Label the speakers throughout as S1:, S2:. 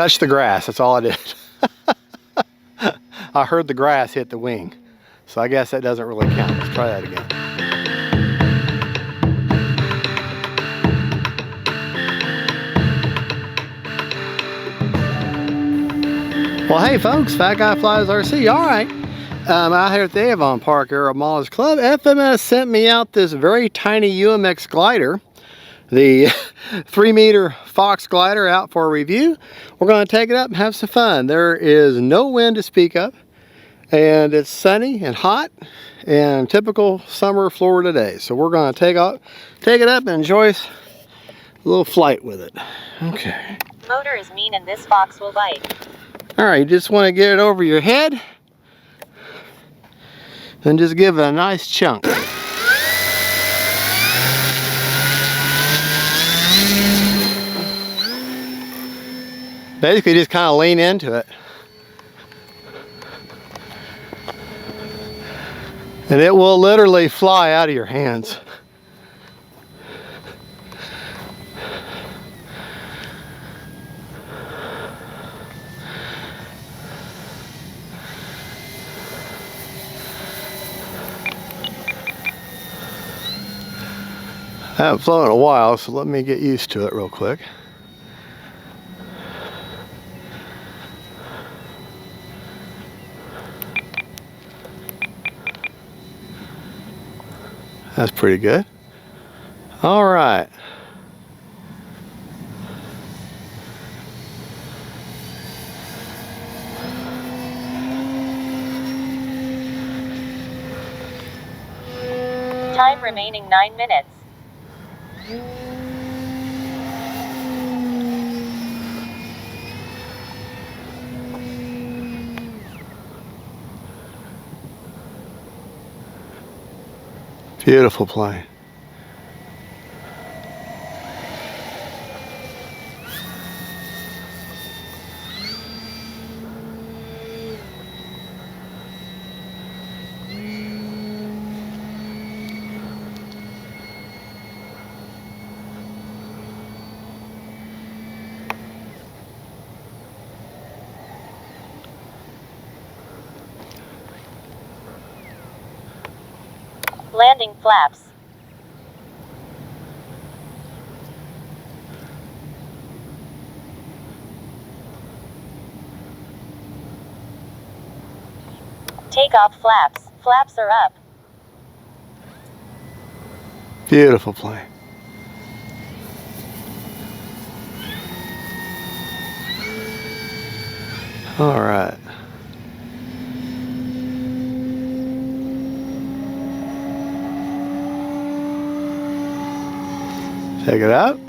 S1: touched the grass, that's all I did. I heard the grass hit the wing. So I guess that doesn't really count. Let's try that again. Well, hey folks, Fat Guy Flies RC. All right, out here at the Avon Park Aeromolage Club, FMS sent me out this very tiny UMX glider, the 3-meter Fox glider, out for a review. We're going to take it up and have some fun. There is no wind to speak of, and it's sunny and hot and typical summer Florida day. So we're going to take it up and enjoy a little flight with it. Okay.
S2: Motor is mean and this fox will bite.
S1: All right, you just want to get it over your head and just give it a nice chunk. Basically just kind of lean into it. And it will literally fly out of your hands. I haven't flown in a while, so let me get used to it real quick. That's pretty good. All right.
S2: Time remaining 9 minutes.
S1: Beautiful plane.
S2: Landing flaps. Takeoff flaps. Flaps are up.
S1: Beautiful plane. All right. Check it out.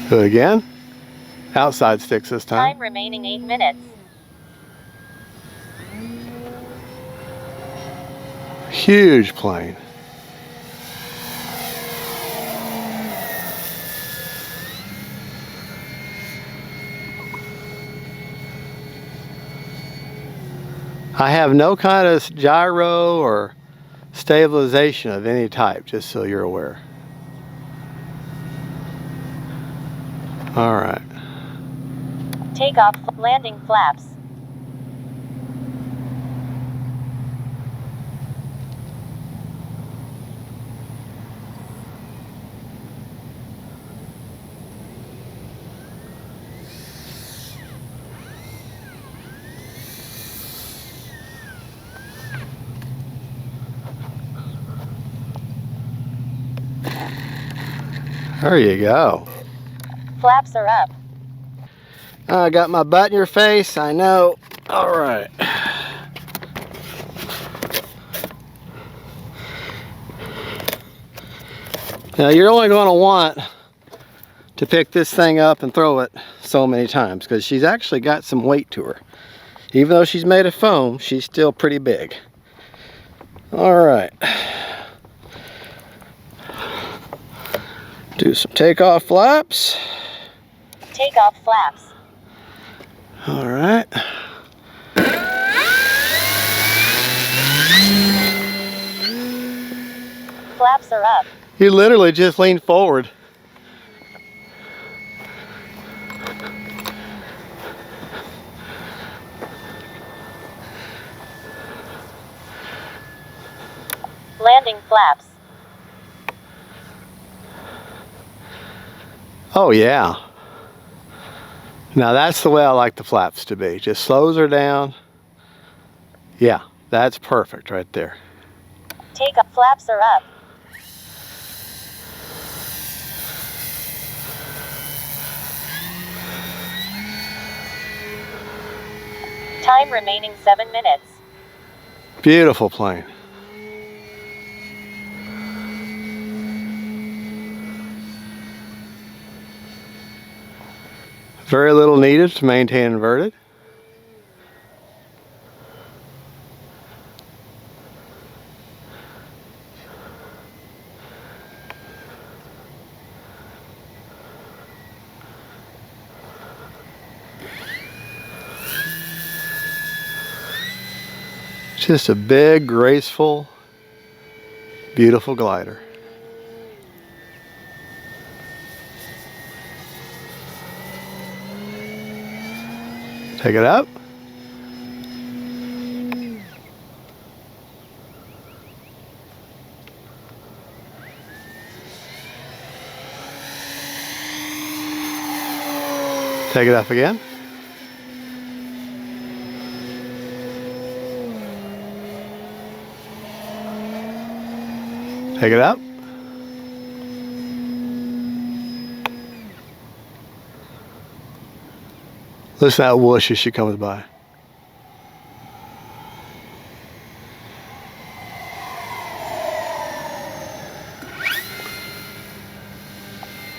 S1: Do it again. Outside sticks this time.
S2: Time remaining 8 minutes.
S1: Huge plane. I have no kind of gyro or stabilization of any type, just so you're aware. All right.
S2: Takeoff, landing flaps.
S1: There you go.
S2: Flaps are up.
S1: I got my butt in your face, I know. All right. Now you're only going to want to pick this thing up and throw it so many times because she's actually got some weight to her. Even though she's made of foam, she's still pretty big. All right. Do some takeoff flaps.
S2: Takeoff flaps.
S1: All right.
S2: Flaps are up.
S1: You literally just leaned forward.
S2: Landing flaps.
S1: Oh yeah. Now that's the way I like the flaps to be. Just slows her down. Yeah, that's perfect right there.
S2: Takeoff flaps are up. Time remaining 7 minutes.
S1: Beautiful plane. Very little needed to maintain inverted. Just a big, graceful, beautiful glider. Take it up. Take it up again. Take it up. Listen to that whoosh as she comes by.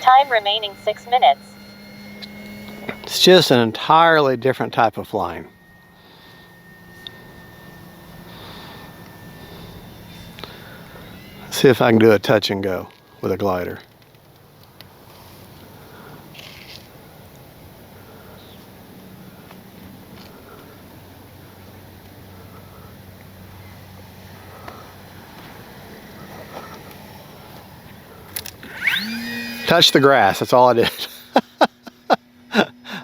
S2: Time remaining 6 minutes.
S1: It's just an entirely different type of flying. See if I can do a touch and go with a glider. Touch the grass, that's all I did.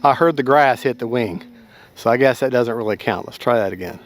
S1: I heard the grass hit the wing, so I guess that doesn't really count. Let's try that again.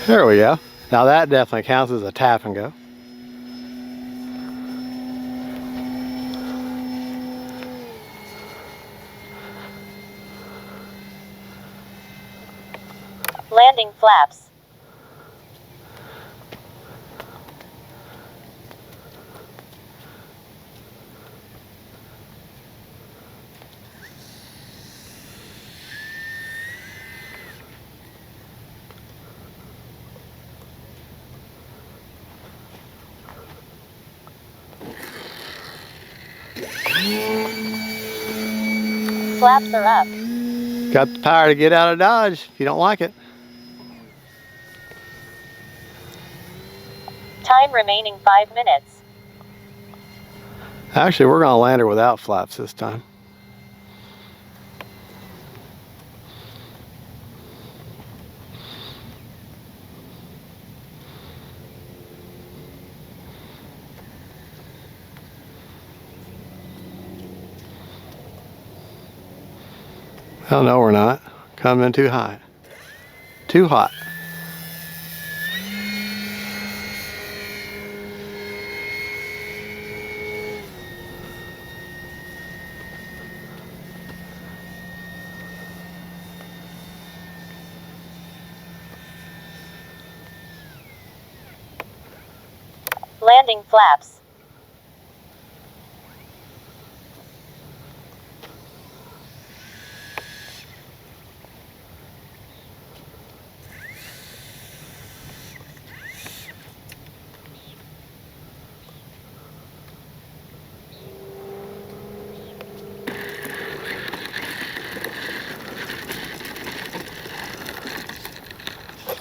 S1: There we go. Now that definitely counts as a tap and go.
S2: Landing flaps. Flaps are up.
S1: Got the power to get out of Dodge if you don't like it.
S2: Time remaining 5 minutes.
S1: Actually, we're going to land her without flaps this time. Oh no, we're not. Coming in too high. Too hot.
S2: Landing flaps.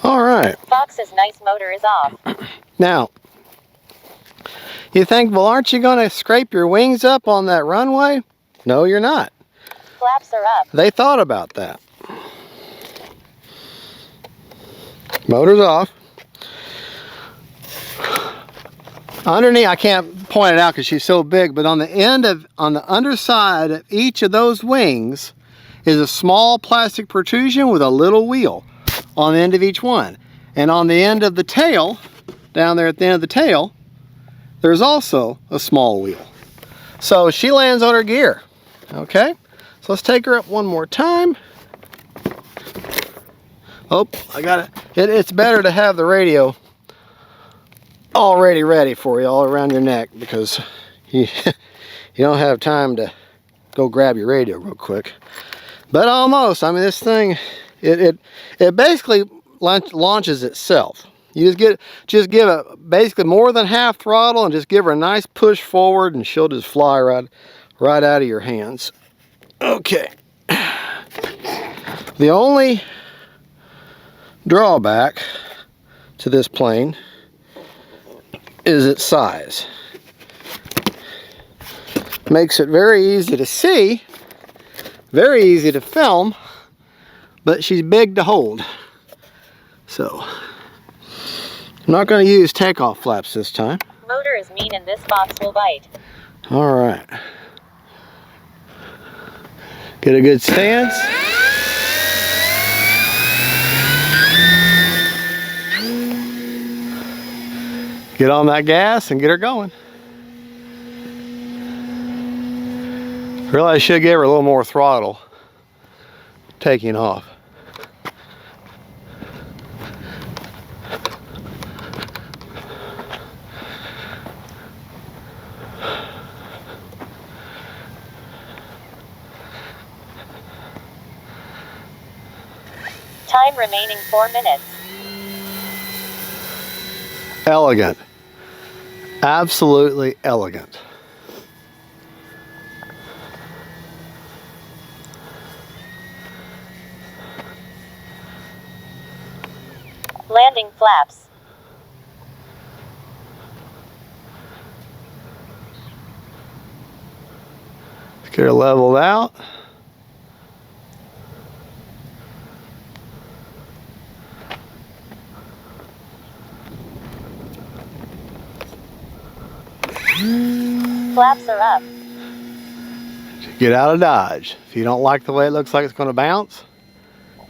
S1: All right.
S2: Fox's nice motor is off.
S1: Now, you think, well, aren't you going to scrape your wings up on that runway? No, you're not.
S2: Flaps are up.
S1: They thought about that. Motor's off. Underneath, I can't point it out because she's so big, but on the underside of each of those wings is a small plastic protrusion with a little wheel on the end of each one. And on the end of the tail, down there at the end of the tail, there's also a small wheel. So she lands on her gear. Okay, so let's take her up one more time. Oh, I got it. It's better to have the radio already ready for you all around your neck, because you don't have time to go grab your radio real quick. But almost. I mean, this thing, it basically launches itself. You just give it basically more than half throttle and just give her a nice push forward, and she'll just fly right out of your hands. Okay. The only drawback to this plane is its size. Makes it very easy to see, very easy to film, but she's big to hold. So, I'm not going to use takeoff flaps this time.
S2: Motor is mean and this fox will bite.
S1: All right. Get a good stance. Get on that gas and get her going. Really, I should give her a little more throttle taking off.
S2: Time remaining 4 minutes.
S1: Elegant. Absolutely elegant.
S2: Landing flaps.
S1: Let's get her leveled out.
S2: Flaps are up.
S1: Get out of Dodge. If you don't like the way it looks like it's going to bounce,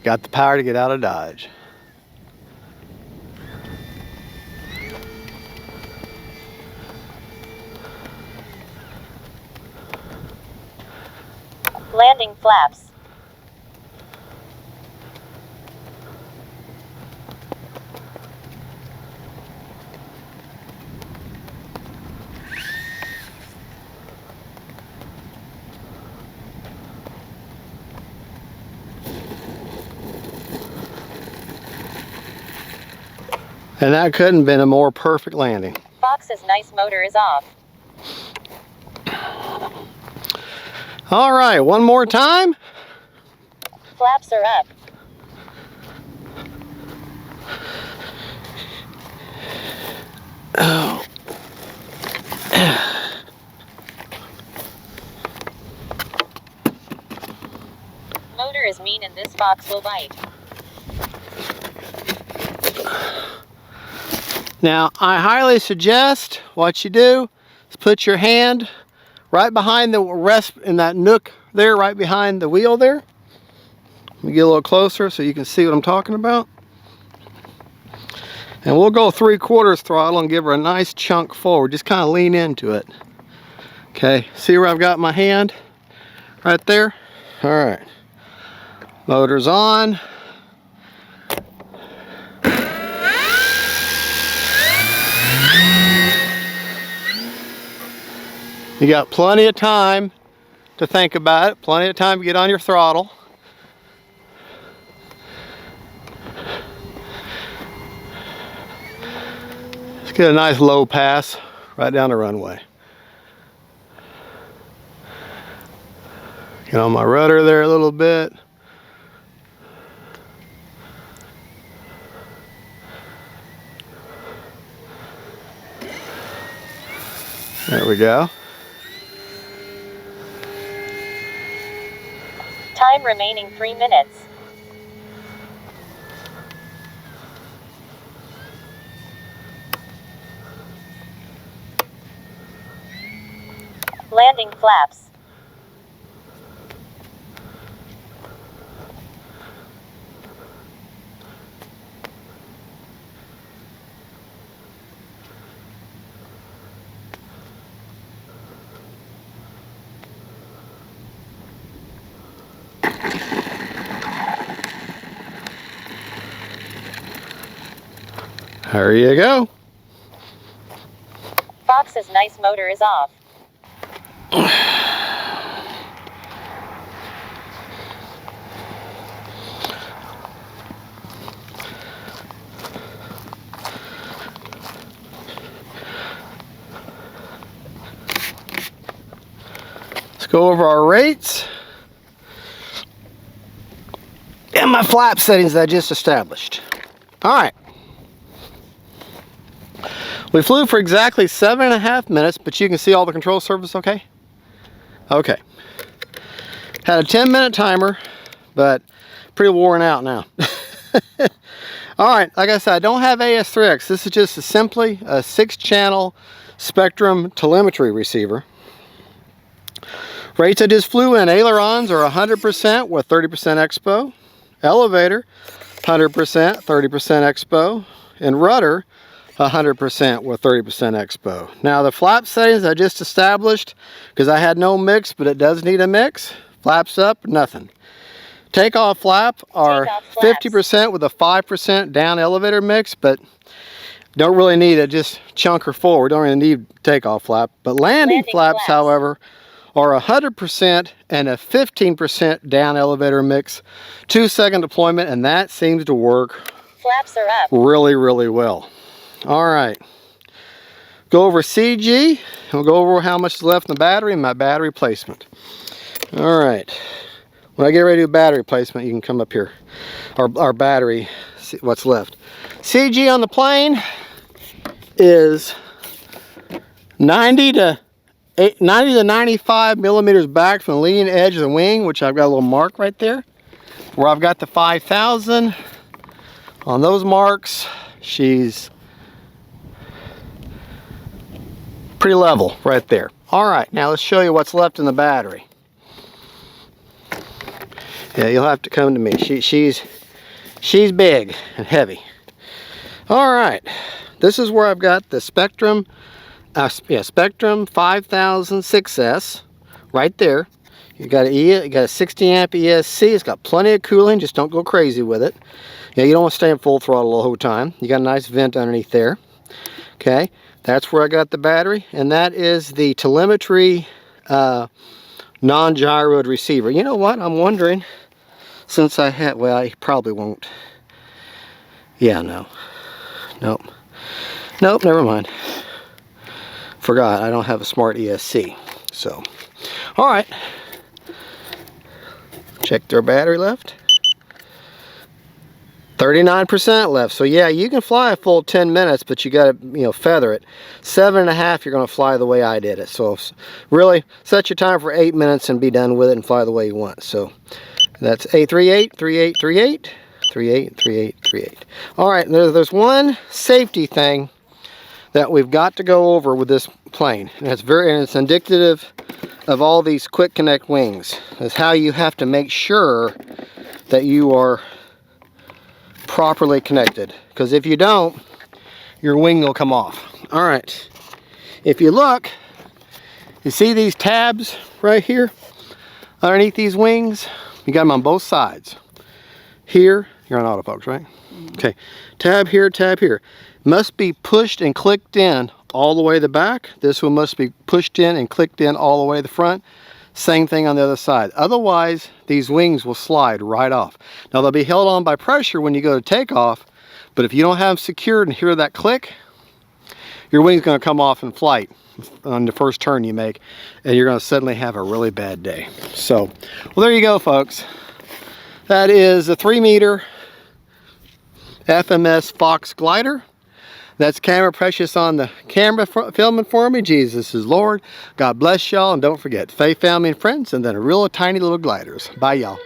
S1: got the power to get out of Dodge.
S2: Landing flaps.
S1: And that couldn't have been a more perfect landing.
S2: Fox's nice motor is off.
S1: All right, one more time.
S2: Flaps are up.
S1: Oh.
S2: Motor is mean and this fox will bite.
S1: Now, I highly suggest what you do is put your hand right behind the rest in that nook there, right behind the wheel there. Let me get a little closer so you can see what I'm talking about. And we'll go 3/4 throttle and give her a nice chunk forward. Just kind of lean into it. Okay, see where I've got my hand? Right there? All right. Motor's on. You got plenty of time to think about it, plenty of time to get on your throttle. Let's get a nice low pass right down the runway. Get on my rudder there a little bit. There we go.
S2: Time remaining 3 minutes. Landing flaps.
S1: There you go.
S2: Fox's nice motor is off.
S1: Let's go over our rates and my flap settings that I just established. All right. We flew for exactly 7.5 minutes, but you can see all the control surface okay? Okay. Had a 10-minute timer, but pretty worn out now. All right, like I said, I don't have AS3X. This is just simply a 6-channel Spectrum telemetry receiver. Rates I just flew in, ailerons are 100% with 30% expo. Elevator, 100%, 30% expo. And rudder, 100% with 30% expo. Now the flap settings I just established, because I had no mix, but it does need a mix. Flaps up, nothing. Takeoff flap are 50% with a 5% down elevator mix, but don't really need it, just chunk her forward. Don't really need takeoff flap. But landing flaps, however, are 100% and a 15% down elevator mix, 2-second deployment, and that seems to work
S2: Flaps are up.
S1: really, really well. All right, go over CG, and we'll go over how much is left in the battery and my battery placement. All right, when I get ready to do battery placement, you can come up here. Our battery, see what's left. CG on the plane is 90 to 95 millimeters back from the leading edge of the wing, which I've got a little mark right there. Where I've got the 5,000, on those marks, she's pretty level right there. All right, now let's show you what's left in the battery. Yeah, you'll have to come to me. She's big and heavy. All right, this is where I've got the Spectrum, Spectrum 5000 6S right there. You got a 60 amp ESC. It's got plenty of cooling. Just don't go crazy with it. Yeah, you don't want to stay in full throttle the whole time. You got a nice vent underneath there. Okay, that's where I got the battery, and that is the telemetry non-gyroed receiver. You know what? I'm wondering, since I had, well, I probably won't. Yeah, no. Nope. Nope, never mind. Forgot, I don't have a smart ESC. So, all right. Check their battery left. 39% left. So yeah, you can fly a full 10 minutes, but you got to, feather it. 7.5, you're going to fly the way I did it. So really, set your time for 8 minutes and be done with it and fly the way you want. So that's 838, 38, 38, 38, 38, 38. All right, there's one safety thing that we've got to go over with this plane, and it's indicative of all these quick connect wings. Is how you have to make sure that you are properly connected, because if you don't, your wing will come off. All right, if you look, you see these tabs right here underneath these wings? You got them on both sides. Here, you're on autofocus, right? Okay, tab here, must be pushed and clicked in all the way to the back. This one must be pushed in and clicked in all the way to the front. Same thing on the other side. Otherwise, these wings will slide right off. Now, they'll be held on by pressure when you go to takeoff, but if you don't have them secured and hear that click, your wing's going to come off in flight on the first turn you make, and you're going to suddenly have a really bad day. So, well, there you go, folks. That is a 3-meter FMS Fox glider. That's Camera Precious on the camera filming for me. Jesus is Lord. God bless y'all. And don't forget, faith, family, and friends, and then a real tiny little gliders. Bye, y'all.